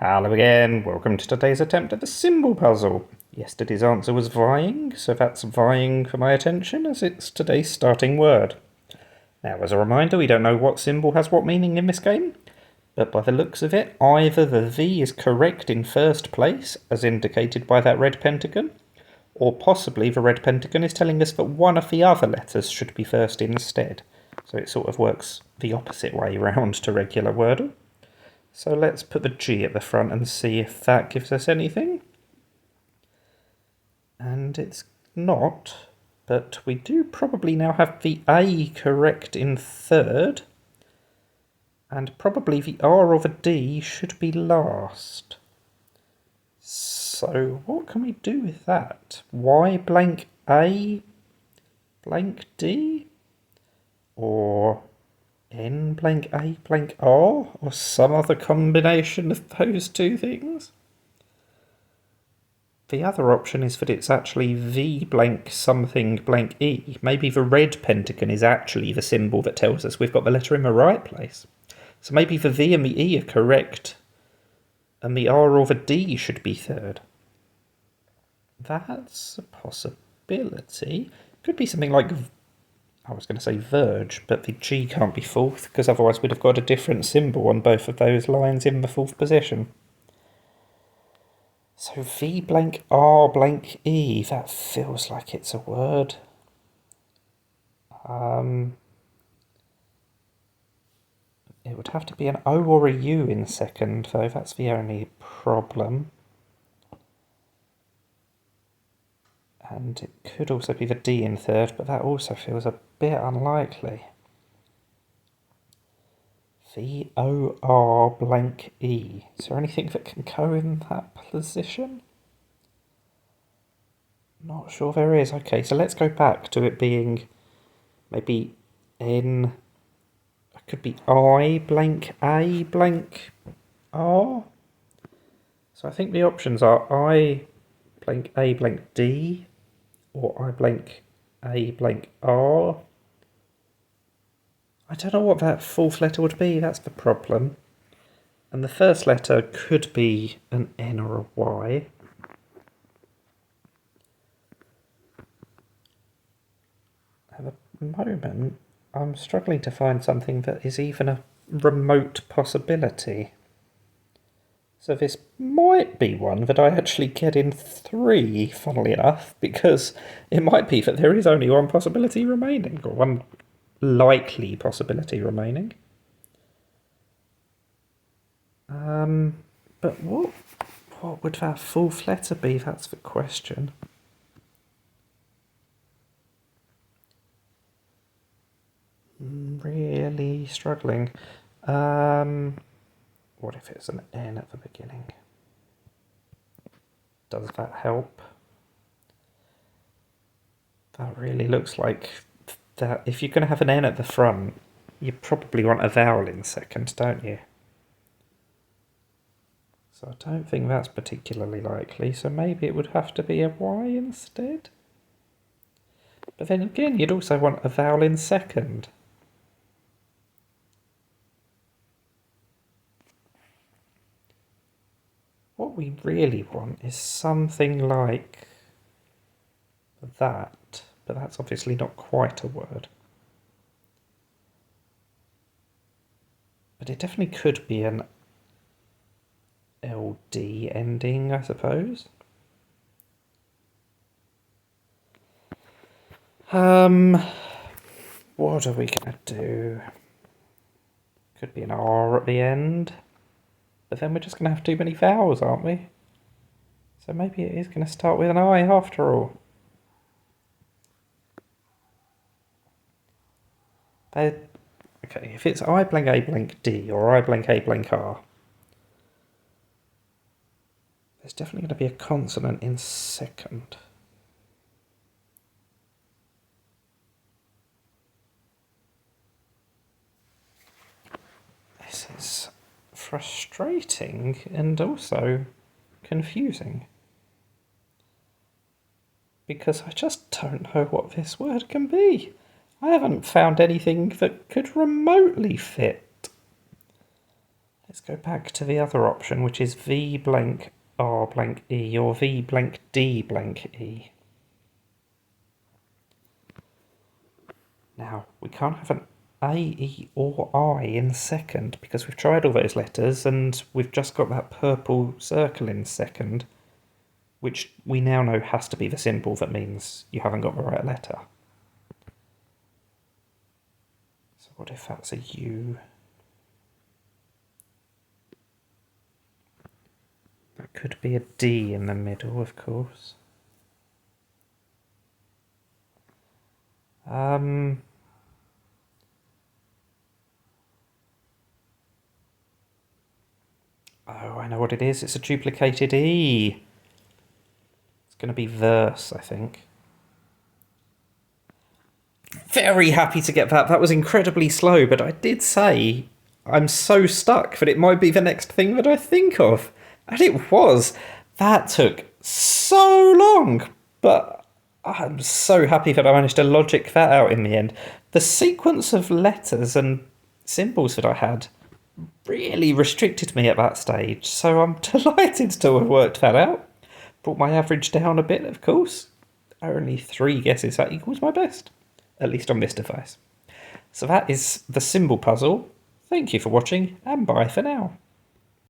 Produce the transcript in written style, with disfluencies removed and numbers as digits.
Hello again, welcome to today's attempt at the Symble puzzle. Yesterday's answer was vying, so that's vying for my attention as it's today's starting word. Now, as a reminder, we don't know what symbol has what meaning in this game, but by the looks of it, either the V is correct in first place, as indicated by that red pentagon, or possibly the red pentagon is telling us that one of the other letters should be first instead. So it sort of works the opposite way round to regular Wordle. So let's put the G at the front and see if that gives us anything. And it's not, but we do probably now have the A correct in third. And probably the R or the D should be last. So what can we do with that? Y blank A blank D? Or N blank A blank R, or some other combination of those two things? The other option is that it's actually V blank something blank E. Maybe the red pentagon is actually the symbol that tells us we've got the letter in the right place. So maybe the V and the E are correct, and the R or the D should be third. That's a possibility. Could be something like, I was going to say verge, but the G can't be fourth, because otherwise we'd have got a different symbol on both of those lines in the fourth position. So V blank R blank E, that feels like it's a word. It would have to be an O or a U in second, though. That's the only problem. And it could also be the D in third, but that also feels a bit unlikely. V-O-R blank E. Is there anything that can go in that position? Not sure there is. Okay, so let's go back to it being maybe N. It could be I blank A blank R. So I think the options are I blank A blank D, or I blank A blank R. I don't know what that fourth letter would be, that's the problem. And the first letter could be an N or a Y. At the moment, I'm struggling to find something that is even a remote possibility. So this might be one that I actually get in 3, funnily enough, because it might be that there is only one possibility remaining, or one likely possibility remaining. But what would that fourth letter be? That's the question. Really struggling. What if it's an N at the beginning? Does that help? That really looks like that. If you're going to have an N at the front, you probably want a vowel in second, don't you? So I don't think that's particularly likely, so maybe it would have to be a Y instead. But then again, you'd also want a vowel in second. What we really want is something like that, but that's obviously not quite a word. But it definitely could be an LD ending, I suppose. What are we gonna do? Could be an R at the end, but then we're just gonna have too many vowels, aren't we? So maybe it is gonna start with an I after all. Okay, if it's I blank A blank D or I blank A blank R, there's definitely going to be a consonant in second. This is frustrating and also confusing, because I just don't know what this word can be. I haven't found anything that could remotely fit. Let's go back to the other option, which is V blank R blank E or V blank D blank E. Now, we can't have an A, E or I in second because we've tried all those letters and we've just got that purple circle in second, which we now know has to be the symbol that means you haven't got the right letter. So what if that's a U? That could be a D in the middle, of course. Oh, I know what it is. It's a duplicated E. It's going to be verse, I think. Very happy to get that. That was incredibly slow, but I did say I'm so stuck that it might be the next thing that I think of. And it was. That took so long, but I'm so happy that I managed to logic that out in the end. The sequence of letters and symbols that I had really restricted me at that stage, so I'm delighted to have worked that out. Brought my average down a bit, of course. Only 3 guesses, that equals my best, at least on this device. So that is the Symble puzzle. Thank you for watching, and bye for now.